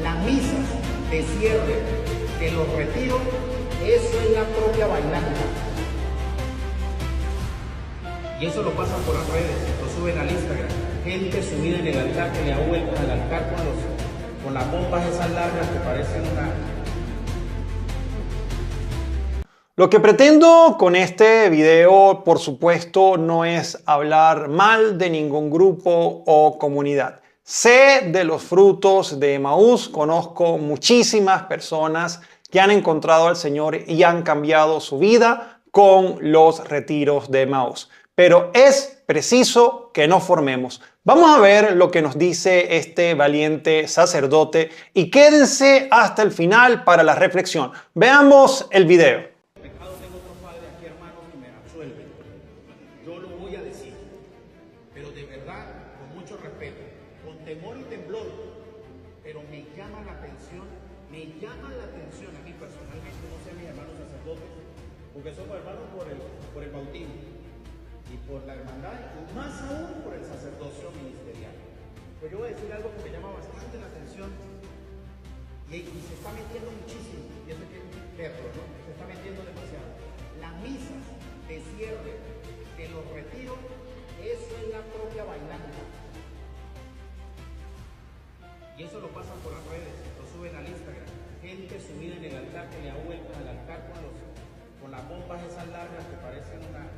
las misas de cierre de los retiros, eso es la propia bailanta. Y eso lo pasan por las redes, lo suben al Instagram. Gente subida en el altar que le da vueltas al altar con las bombas esas largas que parecen una... Lo que pretendo con este video, por supuesto, no es hablar mal de ningún grupo o comunidad. Sé de los frutos de Emaús, conozco muchísimas personas que han encontrado al Señor y han cambiado su vida con los retiros de Emaús. Pero es preciso que nos formemos. Vamos a ver lo que nos dice este valiente sacerdote y quédense hasta el final para la reflexión. Veamos el video. Yo lo voy a decir, pero de verdad, con mucho respeto, con temor y temblor, pero me llama la atención a mí personalmente, no sé mis hermanos sacerdotes, porque somos hermanos por el bautismo y por la hermandad, y más aún por el sacerdocio ministerial. Pero yo voy a decir algo que me llama bastante la atención y se está metiendo muchísimo, y eso hay que verlo, ¿no? Se está metiendo demasiado. Las misas de cierre de los retiros, eso es la propia bailanta. Y eso lo pasan por las redes, lo suben al Instagram. Gente subida en el altar que le da vueltas al altar con las bombas esas largas que parecen una...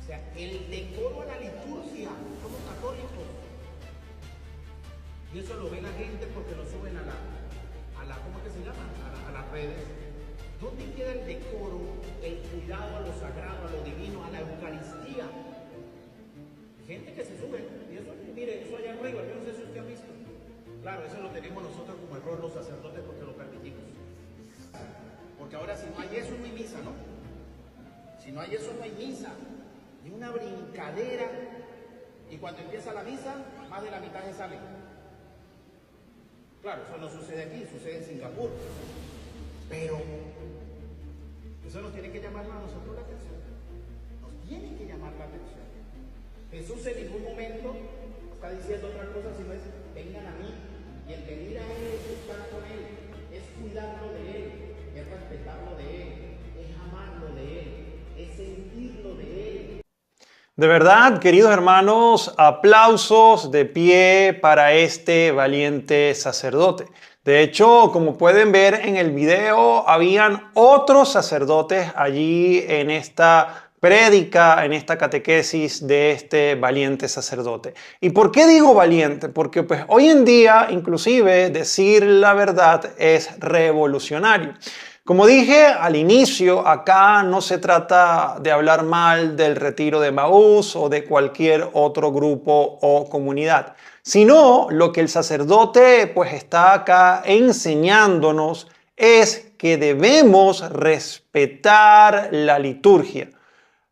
O sea, el decoro a la liturgia, somos católicos. Y eso lo ve la gente porque lo suben a la ¿cómo es que se llama? A las redes. ¿Dónde queda el decoro, el cuidado a lo sagrado, a lo divino, a la Eucaristía? Gente que se sube, y eso, mire, eso allá arriba, yo no sé si usted ha visto. Claro, eso lo tenemos nosotros como error los sacerdotes porque lo permitimos. Porque ahora si no hay eso, no hay misa, ¿no? Si no hay eso, no hay misa. Ni una brincadera. Y cuando empieza la misa, más de la mitad se sale. Claro, eso no sucede aquí, sucede en Singapur. Pero eso nos tiene que llamar a nosotros la atención. Nos tiene que llamar la atención. Jesús en ningún momento está diciendo otra cosa, sino es vengan a mí. Y el venir a Él es estar con Él, es cuidarlo de Él, es respetarlo de Él, es amarlo de Él, es sentirlo de Él. De verdad, queridos hermanos, aplausos de pie para este valiente sacerdote. De hecho, como pueden ver en el video, habían otros sacerdotes allí en esta prédica, en esta catequesis de este valiente sacerdote. ¿Y por qué digo valiente? Porque pues hoy en día, inclusive, decir la verdad es revolucionario. Como dije al inicio, acá no se trata de hablar mal del retiro de Emaús o de cualquier otro grupo o comunidad, sino lo que el sacerdote pues está acá enseñándonos es que debemos respetar la liturgia.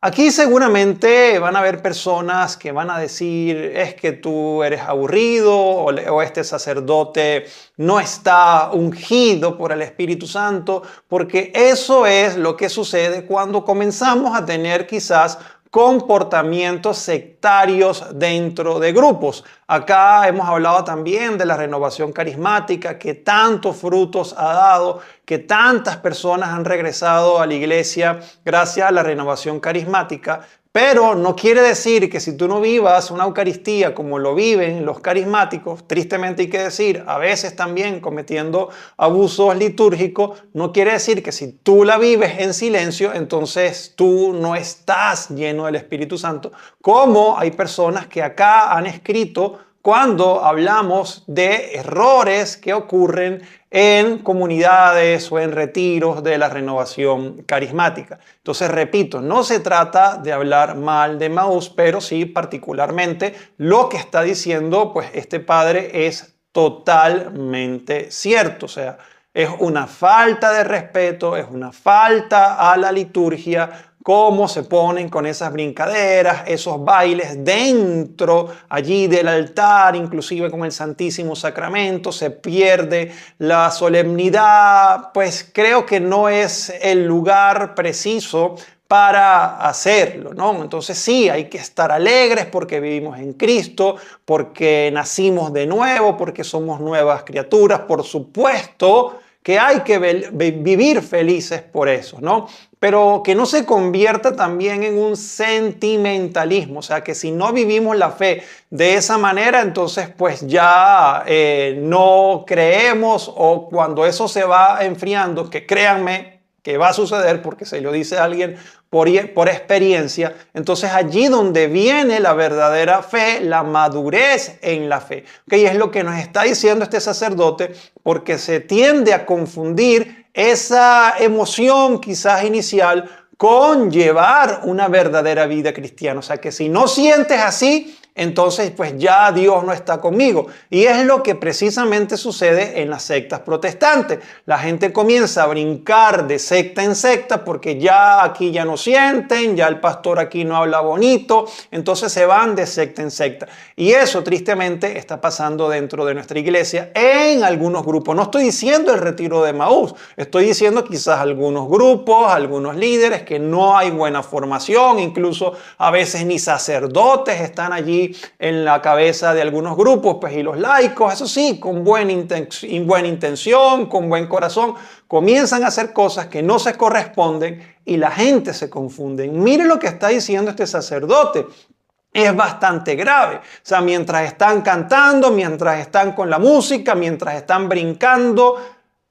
Aquí seguramente van a haber personas que van a decir es que tú eres aburrido o este sacerdote no está ungido por el Espíritu Santo, porque eso es lo que sucede cuando comenzamos a tener quizás comportamientos sectarios dentro de grupos. Acá hemos hablado también de la renovación carismática que tantos frutos ha dado, que tantas personas han regresado a la iglesia gracias a la renovación carismática, pero no quiere decir que si tú no vivas una Eucaristía como lo viven los carismáticos, tristemente hay que decir, a veces también cometiendo abusos litúrgicos, no quiere decir que si tú la vives en silencio, entonces tú no estás lleno del Espíritu Santo, como hay personas que acá han escrito cuando hablamos de errores que ocurren en comunidades o en retiros de la renovación carismática. Entonces, repito, no se trata de hablar mal de Emaús, pero sí particularmente lo que está diciendo pues este padre es totalmente cierto. O sea, es una falta de respeto, es una falta a la liturgia, cómo se ponen con esas brincaderas, esos bailes dentro allí del altar, inclusive con el Santísimo Sacramento, se pierde la solemnidad. Pues creo que no es el lugar preciso para hacerlo, ¿no? Entonces sí, hay que estar alegres porque vivimos en Cristo, porque nacimos de nuevo, porque somos nuevas criaturas. Por supuesto que hay que vivir felices por eso, ¿no? Pero que no se convierta también en un sentimentalismo. O sea, que si no vivimos la fe de esa manera, entonces pues ya no creemos, o cuando eso se va enfriando, que créanme que va a suceder porque se lo dice a alguien por experiencia, entonces allí donde viene la verdadera fe, la madurez en la fe. ¿Okay? Y es lo que nos está diciendo este sacerdote, porque se tiende a confundir esa emoción quizás inicial con llevar una verdadera vida cristiana. O sea que si no sientes así, entonces pues ya Dios no está conmigo. Y es lo que precisamente sucede en las sectas protestantes. La gente comienza a brincar de secta en secta porque ya aquí ya no sienten, ya el pastor aquí no habla bonito, entonces se van de secta en secta. Y eso tristemente está pasando dentro de nuestra iglesia en algunos grupos. No estoy diciendo el retiro de Emaús, estoy diciendo quizás algunos grupos, algunos líderes que no hay buena formación, incluso a veces ni sacerdotes están allí en la cabeza de algunos grupos, pues, y los laicos, eso sí, con buena intención, con buen corazón, comienzan a hacer cosas que no se corresponden y la gente se confunde. Mire lo que está diciendo este sacerdote. Es bastante grave. O sea, mientras están cantando, mientras están con la música, mientras están brincando,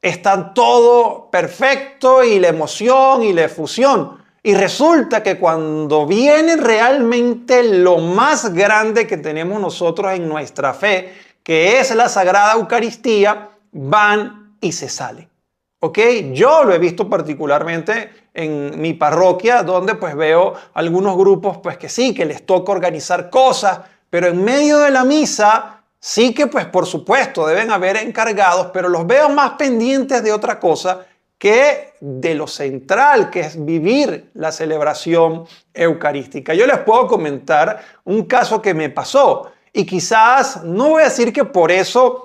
está todo perfecto y la emoción y la efusión. Y resulta que cuando viene realmente lo más grande que tenemos nosotros en nuestra fe, que es la Sagrada Eucaristía, van y se salen. ¿Ok? Yo lo he visto particularmente en mi parroquia, donde pues veo algunos grupos pues que sí, que les toca organizar cosas, pero en medio de la misa sí que pues por supuesto deben haber encargados, pero los veo más pendientes de otra cosa que de lo central, que es vivir la celebración eucarística. Yo les puedo comentar un caso que me pasó y quizás no voy a decir que por eso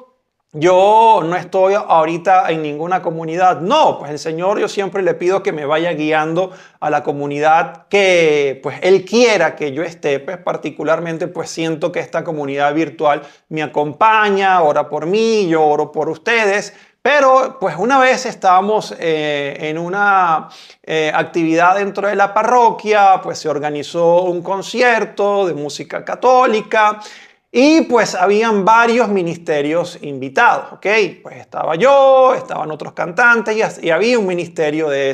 yo no estoy ahorita en ninguna comunidad. No, pues el Señor yo siempre le pido que me vaya guiando a la comunidad que pues Él quiera que yo esté. Pues particularmente pues siento que esta comunidad virtual me acompaña, ora por mí, yo oro por ustedes. Pero pues una vez estábamos en una actividad dentro de la parroquia, pues se organizó un concierto de música católica y pues habían varios ministerios invitados, ¿ok? Pues estaba yo, estaban otros cantantes y había un ministerio de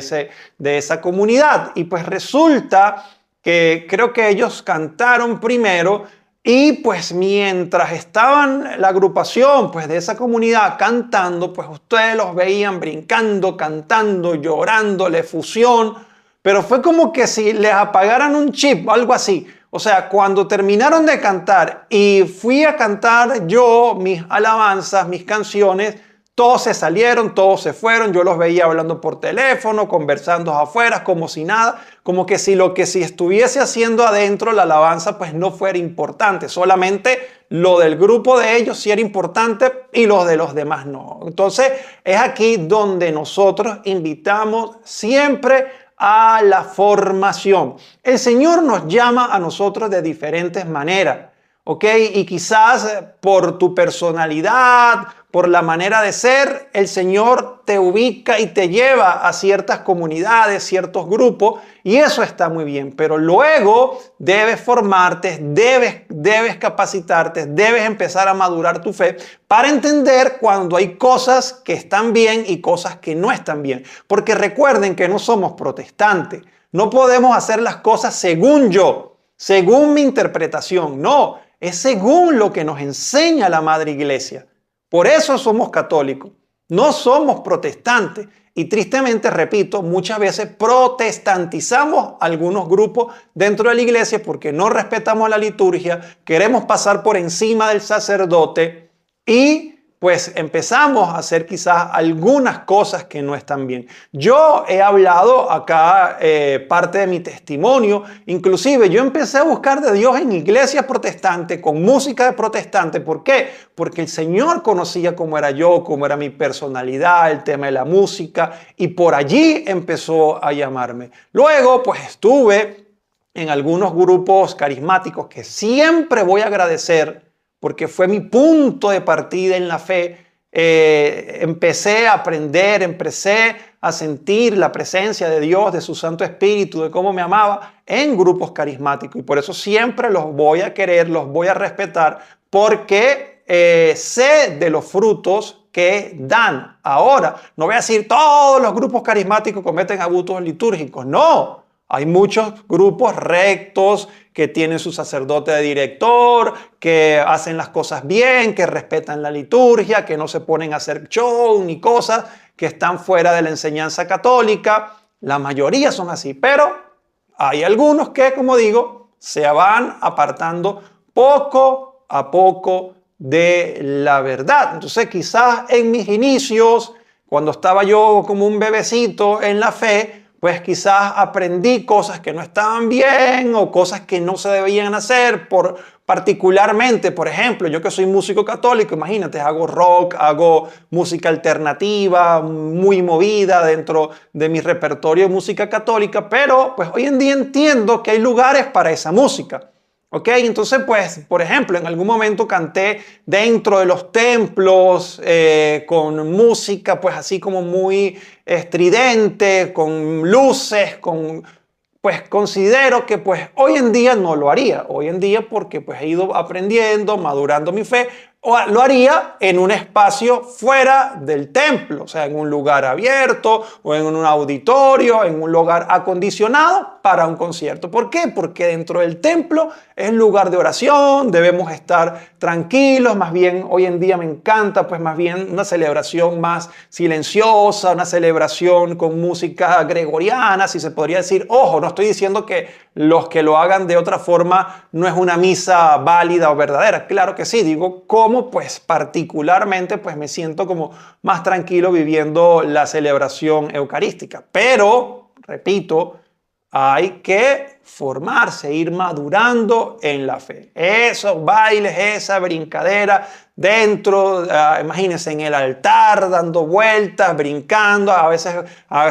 esa comunidad. Y pues resulta que creo que ellos cantaron primero. Y pues mientras estaban la agrupación pues de esa comunidad cantando, pues ustedes los veían brincando, cantando, llorando, la efusión, pero fue como que si les apagaran un chip o algo así. O sea, cuando terminaron de cantar y fui a cantar yo mis alabanzas, mis canciones, todos se salieron, todos se fueron, yo los veía hablando por teléfono, conversando afuera, como si nada, como que si lo que si estuviese haciendo adentro la alabanza pues no fuera importante, solamente lo del grupo de ellos sí era importante y los de los demás no. Entonces es aquí donde nosotros invitamos siempre a la formación. El Señor nos llama a nosotros de diferentes maneras, ¿ok? Y quizás por tu personalidad, por la manera de ser, el Señor te ubica y te lleva a ciertas comunidades, ciertos grupos, y eso está muy bien. Pero luego debes formarte, debes capacitarte, debes empezar a madurar tu fe para entender cuando hay cosas que están bien y cosas que no están bien. Porque recuerden que no somos protestantes. No podemos hacer las cosas según yo, según mi interpretación. No, es según lo que nos enseña la Madre Iglesia. Por eso somos católicos, no somos protestantes. Y tristemente, repito, muchas veces protestantizamos algunos grupos dentro de la iglesia porque no respetamos la liturgia, queremos pasar por encima del sacerdote y pues empezamos a hacer quizás algunas cosas que no están bien. Yo he hablado acá parte de mi testimonio, inclusive yo empecé a buscar de Dios en iglesias protestantes, con música de protestante. ¿Por qué? Porque el Señor conocía cómo era yo, cómo era mi personalidad, el tema de la música, y por allí empezó a llamarme. Luego, pues estuve en algunos grupos carismáticos que siempre voy a agradecer, porque fue mi punto de partida en la fe. Empecé a aprender, empecé a sentir la presencia de Dios, de su Santo Espíritu, de cómo me amaba en grupos carismáticos. Y por eso siempre los voy a querer, los voy a respetar, porque sé de los frutos que dan. Ahora, no voy a decir todos los grupos carismáticos cometen abusos litúrgicos. No, hay muchos grupos rectos que tienen su sacerdote de director, que hacen las cosas bien, que respetan la liturgia, que no se ponen a hacer show ni cosas que están fuera de la enseñanza católica. La mayoría son así, pero hay algunos que, como digo, se van apartando poco a poco de la verdad. Entonces, quizás en mis inicios, cuando estaba yo como un bebecito en la fe, pues quizás aprendí cosas que no estaban bien o cosas que no se debían hacer. Particularmente, por ejemplo, yo que soy músico católico, imagínate, hago rock, hago música alternativa, muy movida dentro de mi repertorio de música católica, pero pues hoy en día entiendo que hay lugares para esa música. ¿Ok? Entonces, pues, por ejemplo, en algún momento canté dentro de los templos con música, pues así como muy estridente, con luces, pues considero que pues hoy en día no lo haría. Hoy en día porque pues he ido aprendiendo, madurando mi fe, o lo haría en un espacio fuera del templo, o sea, en un lugar abierto o en un auditorio, en un lugar acondicionado para un concierto. ¿Por qué? Porque dentro del templo es lugar de oración, debemos estar tranquilos, más bien hoy en día me encanta, pues más bien una celebración más silenciosa, una celebración con música gregoriana, si se podría decir. Ojo, no estoy diciendo que los que lo hagan de otra forma no es una misa válida o verdadera. Claro que sí, digo cómo pues particularmente pues me siento como más tranquilo viviendo la celebración eucarística. Pero, repito, hay que formarse, ir madurando en la fe. Esos bailes, esa brincadera dentro, imagínense en el altar, dando vueltas, brincando, a veces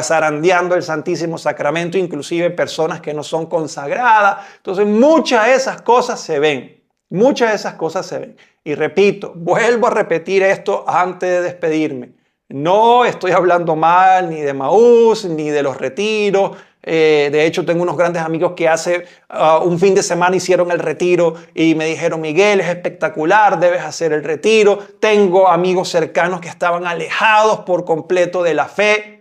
zarandeando el Santísimo Sacramento, inclusive personas que no son consagradas. Entonces, muchas de esas cosas se ven. Muchas de esas cosas se ven. Y repito, vuelvo a repetir esto antes de despedirme. No estoy hablando mal ni de Emaús, ni de los retiros. De hecho, tengo unos grandes amigos que hace un fin de semana hicieron el retiro y me dijeron: Miguel, es espectacular, debes hacer el retiro. Tengo amigos cercanos que estaban alejados por completo de la fe.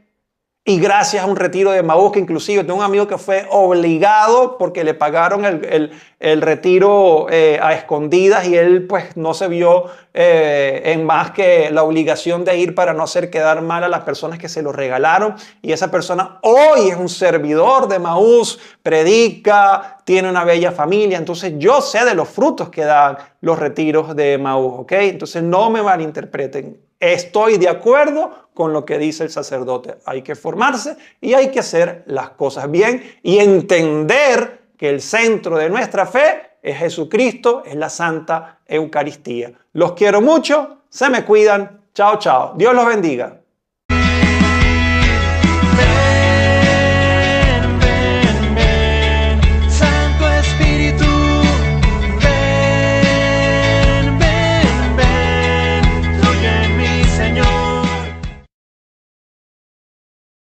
Y gracias a un retiro de Emaús, que inclusive tengo un amigo que fue obligado porque le pagaron el retiro a escondidas, y él pues no se vio en más que la obligación de ir para no hacer quedar mal a las personas que se lo regalaron. Y esa persona hoy es un servidor de Emaús, predica, tiene una bella familia. Entonces yo sé de los frutos que dan los retiros de Emaús, ¿ok? Entonces no me malinterpreten. Estoy de acuerdo con lo que dice el sacerdote. Hay que formarse y hay que hacer las cosas bien y entender que el centro de nuestra fe es Jesucristo, es la Santa Eucaristía. Los quiero mucho, se me cuidan. Chao, chao. Dios los bendiga.